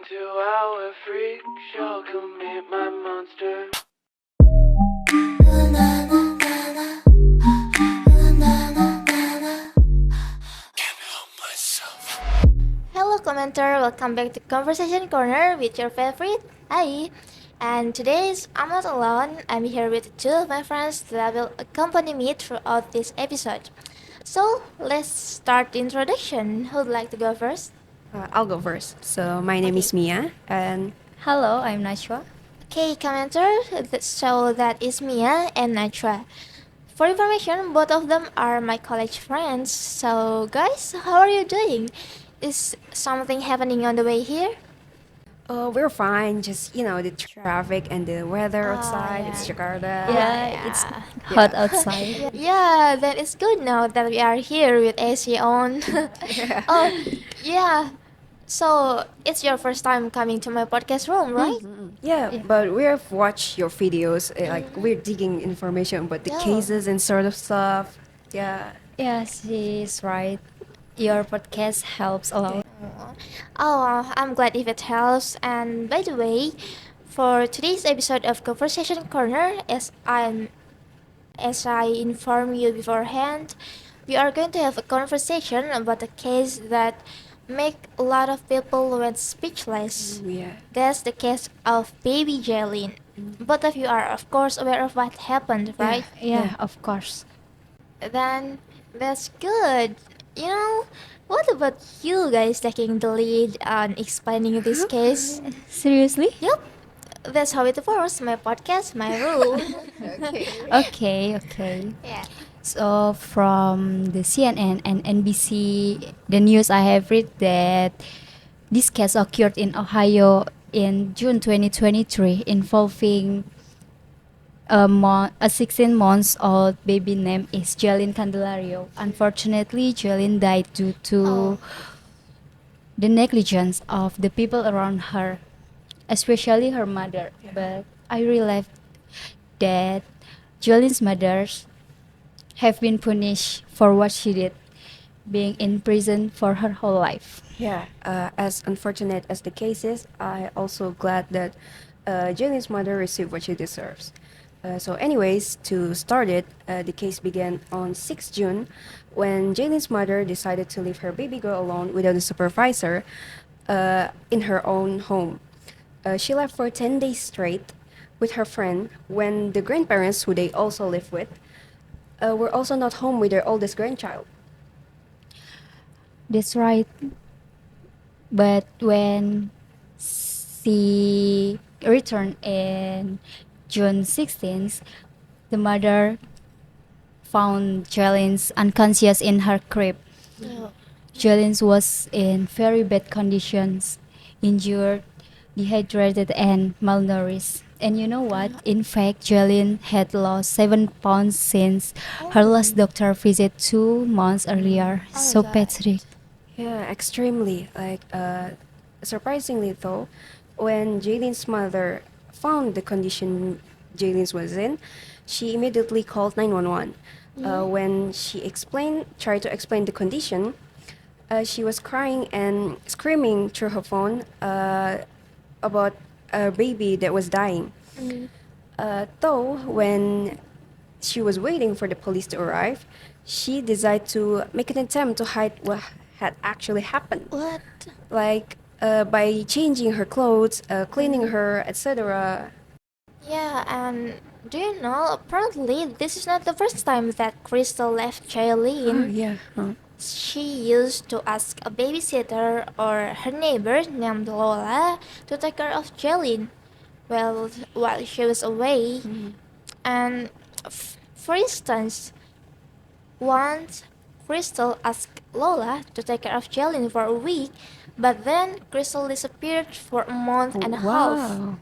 to our freak show. Come meet my monster. Can't help myself. Hello commenter, welcome back to Conversation Corner with your favorite Ai. And today's I'm not alone. I'm here with two of my friends that will accompany me throughout this episode. So let's start the introduction. Who'd like to go first? I'll go first. So my name Okay. is Mia, and Hello, I'm Nashwa. Okay, commenter. So that is Mia and Najwa. For information, both of them are my college friends. So guys, how are you doing? Is something happening on the way here? we're fine. Just the traffic and the weather outside. It's yeah. Jakarta. Yeah, it's yeah. hot outside. Yeah, that is good now that we are here with AC on. Oh, yeah. So it's your first time coming to my podcast room, right? Yeah, Yeah. but we have watched your videos. Like we're digging information about the Yeah. cases and sort of stuff. Yeah. Yeah, she's right. Your podcast helps a lot. Oh, I'm glad if it helps. And by the way, for today's episode of Conversation Corner, as I informed you beforehand, we are going to have a conversation about a case that make a lot of people went speechless. Yeah. That's the case of baby Jailyn. Both of you are, of course, aware of what happened, right? Yeah, of course. Then that's good. You know, what about you guys taking the lead on explaining this case? Seriously? Yep, that's how it works. My podcast, my rule. Okay. Yeah. So from the CNN and NBC, the news I have read that this case occurred in Ohio in June 2023 involving a 16 months old baby named is Jailyn Candelario. Unfortunately, Jailyn died due to Oh. the negligence of the people around her, especially her mother. But I realized that Jailyn's mothers have been punished for what she did, being in prison for her whole life. Yeah. As unfortunate as the case is, I also glad that Jalen's mother received what she deserves. Anyways, to start it, the case began on 6 June when Jalen's mother decided to leave her baby girl alone without a supervisor in her own home. She left for 10 days straight with her friend when the grandparents, who they also live with, were also not home with their oldest grandchild. That's right. But when she returned in June 16th, the mother found Jalen's unconscious in her crib. Jalen's was in very bad conditions, injured, dehydrated, and malnourished. And you know what? In fact, Jailyn had lost 7 pounds since her last doctor visit 2 months earlier. Oh my So God. pathetic. Yeah, extremely. Surprisingly though, when Jalen's mother found the condition Jalen's was in, she immediately called 911. When she tried to explain the condition, she was crying and screaming through her phone about a baby that was dying. Though, when she was waiting for the police to arrive, she decided to make an attempt to hide what had actually happened, What? like by changing her clothes, cleaning her, etc. Yeah, and do you know, apparently this is not the first time that Kristel left Jailyn. Yeah. She used to ask a babysitter or her neighbor named Lola to take care of Jailyn while she was away. And for instance, once Kristel asked Lola to take care of Jailyn for a week, but then Kristel disappeared for a month and a half. Wow.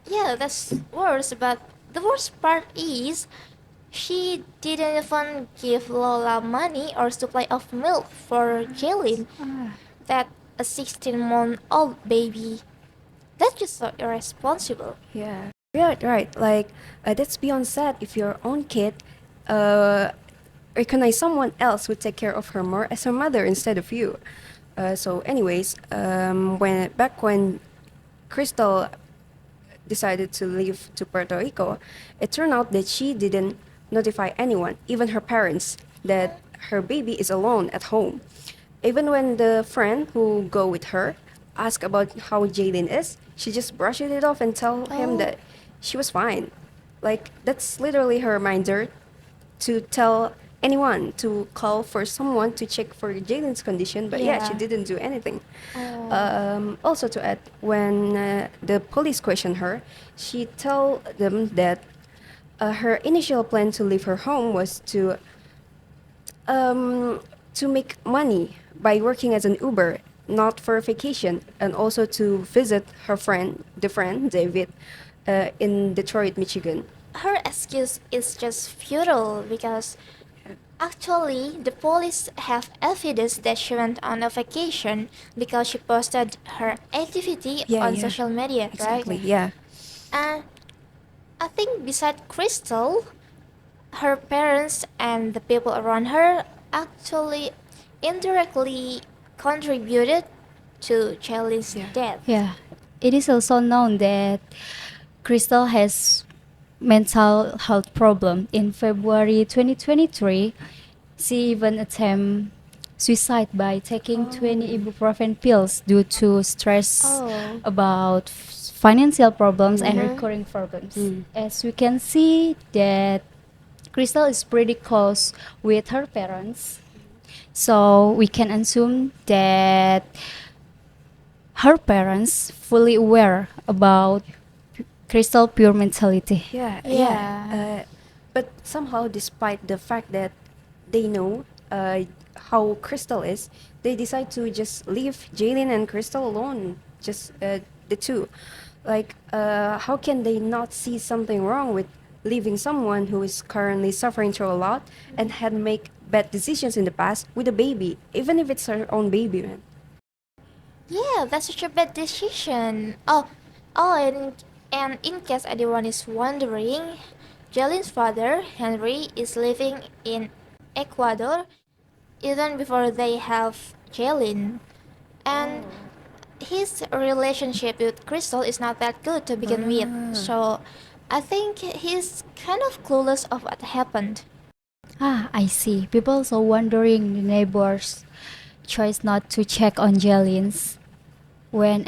Yeah. That's worse, but the worst part is she didn't even give Lola money or supply of milk for Jailyn. That a 16-month-old baby. That's just so irresponsible. Yeah. Yeah, right. Like, that's beyond sad if your own kid uh, recognize someone else would take care of her more as her mother instead of you. When Kristel decided to leave to Puerto Rico, it turned out that she didn't notify anyone, even her parents, that her baby is alone at home. Even when the friend who go with her asked about how Jailyn is, she just brushed it off and tell him that she was fine. Like that's literally her reminder to tell anyone to call for someone to check for Jalen's condition, but yeah, she Yeah. didn't do anything. Oh. Also to add, when the police questioned her, she told them that her initial plan to leave her home was um, to make money by working as an Uber, not for a vacation, and also to visit her friend, the friend David, in Detroit, Michigan. Her excuse is just futile because actually the police have evidence that she went on a vacation because she posted her activity Yeah, on yeah. social media, Exactly. right? Yeah. And I think beside Crystal, her parents and the people around her actually indirectly contributed to Charlie's Yeah. death. Yeah, it is also known that Crystal has mental health problem. In February 2023, she even attempted suicide by taking 20 ibuprofen pills due to stress Oh. about financial problems and Mhm. recurring problems. Mm. As we can see that Crystal is pretty close with her parents, so we can assume that her parents fully aware about Crystal pure mentality. Yeah, yeah. Yeah. But somehow, despite the fact that they know how Crystal is, they decide to just leave Jailyn and Crystal alone, just the two. Like, how can they not see something wrong with leaving someone who is currently suffering through a lot and had made bad decisions in the past with a baby, even if it's her own baby, man? Yeah, that's such a bad decision. And in case anyone is wondering, Jalen's father, Henry, is living in Ecuador even before they have Jalen. And his relationship with Crystal is not that good to begin with. So I think he's kind of clueless of what happened. Ah, I see. People also wondering the neighbors' choice not to check on Jalen's when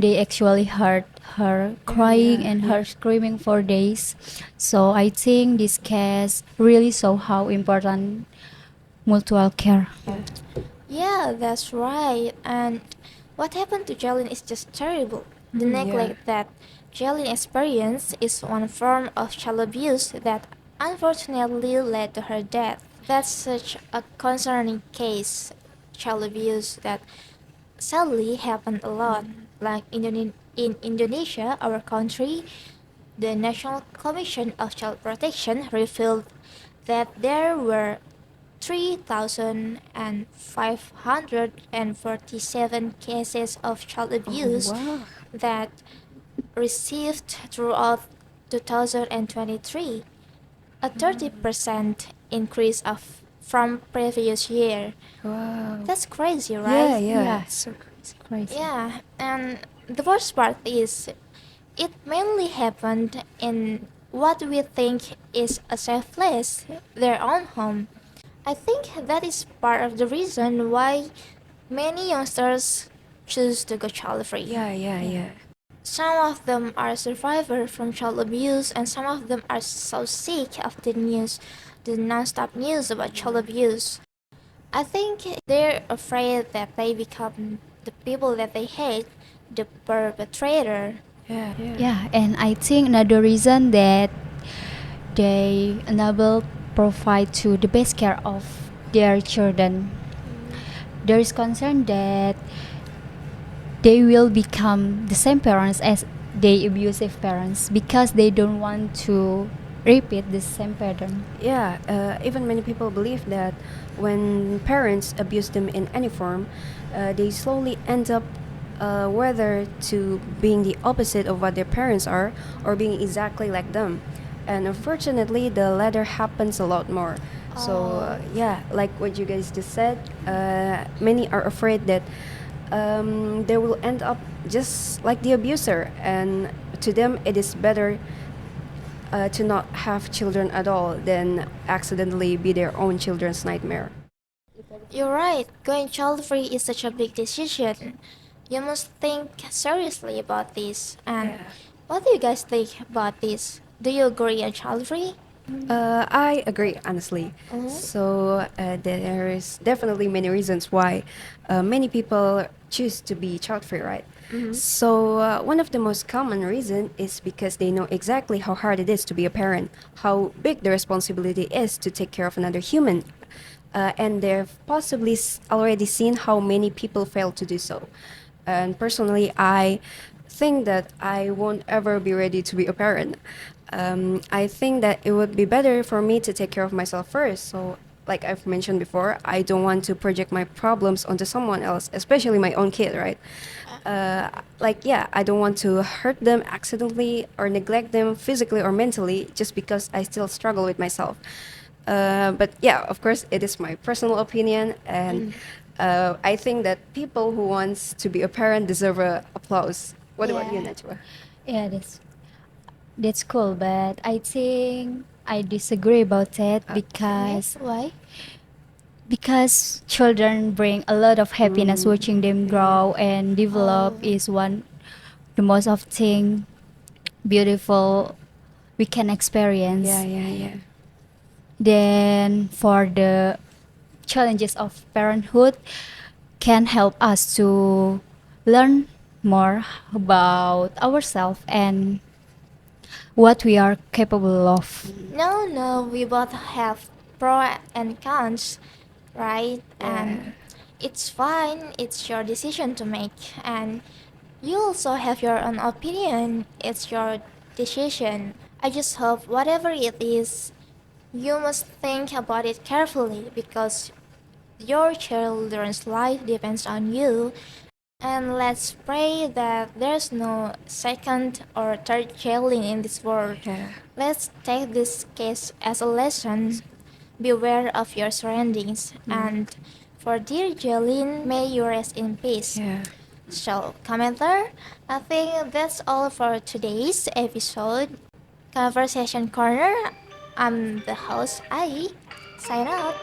they actually heard her crying yeah, and yeah. her screaming for days. So I think this case really show how important mutual care. Yeah, that's right. And what happened to Jalen is just terrible. The Mhm, yeah. neglect that Jalen experienced is one form of child abuse that unfortunately led to her death. That's such a concerning case, child abuse, that sadly happened a lot. Like in Indonesia, our country, the National Commission of Child Protection revealed that there were 3,547 cases of child abuse Wow. that received throughout 2023, a 30% increase from previous year. Wow. That's crazy, Yeah, right? yeah. So it's crazy. Yeah, and the worst part is it mainly happened in what we think is a safe place, their own home. I think that is part of the reason why many youngsters choose to go child free. Yeah, yeah, yeah. Some of them are survivors from child abuse, and some of them are so sick of the non-stop news about child abuse. I think they're afraid that they become the people that they hate, the perpetrator. Yeah, yeah. Yeah, and I think another reason that they enable provide to the best care of their children. There is concern that they will become the same parents as the abusive parents because they don't want to repeat the same pattern. Yeah, even many people believe that when parents abuse them in any form, they slowly end up whether to being the opposite of what their parents are or being exactly like them. And unfortunately, the latter happens a lot more. So yeah, like what you guys just said, many are afraid that they will end up just like the abuser, and to them it is better to not have children at all than accidentally be their own children's nightmare. You're right, going child free is such a big decision. You must think seriously about this. And Yeah. what do you guys think about this? Do you agree on child free? I agree, honestly. So there's definitely many reasons why many people choose to be child-free, right? So one of the most common reason is because they know exactly how hard it is to be a parent, how big the responsibility is to take care of another human, and they've possibly already seen how many people fail to do so. And personally, I think that I won't ever be ready to be a parent. I think that it would be better for me to take care of myself first. So, like I've mentioned before, I don't want to project my problems onto someone else, especially my own kid, right? Yeah, I don't want to hurt them accidentally or neglect them physically or mentally just because I still struggle with myself. But yeah, of course, it is my personal opinion, and I think that people who wants to be a parent deserve a applause. What about you, Yeah. Najwa? Yeah, that's cool, but I think I disagree about that Why? because children bring a lot of happiness. Watching them grow and develop Oh. is one the most of thing beautiful we can Yeah, experience. yeah, yeah. Then for the challenges of parenthood can help us to learn more about ourselves and what we are capable of. No, no, we both have pro and cons, right? Yeah. And it's fine, it's your decision to make. And you also have your own opinion, it's your decision. I just hope whatever it is, you must think about it carefully because your children's life depends on you. And let's pray that there's no second or third Jailyn in this world. Yeah. Let's take this case as a lesson. Beware of your surroundings. And for dear Jailyn, may you rest in peace. Yeah. So, commenter, I think that's all for today's episode. Conversation Corner. I'm the host, Ai. Sign out.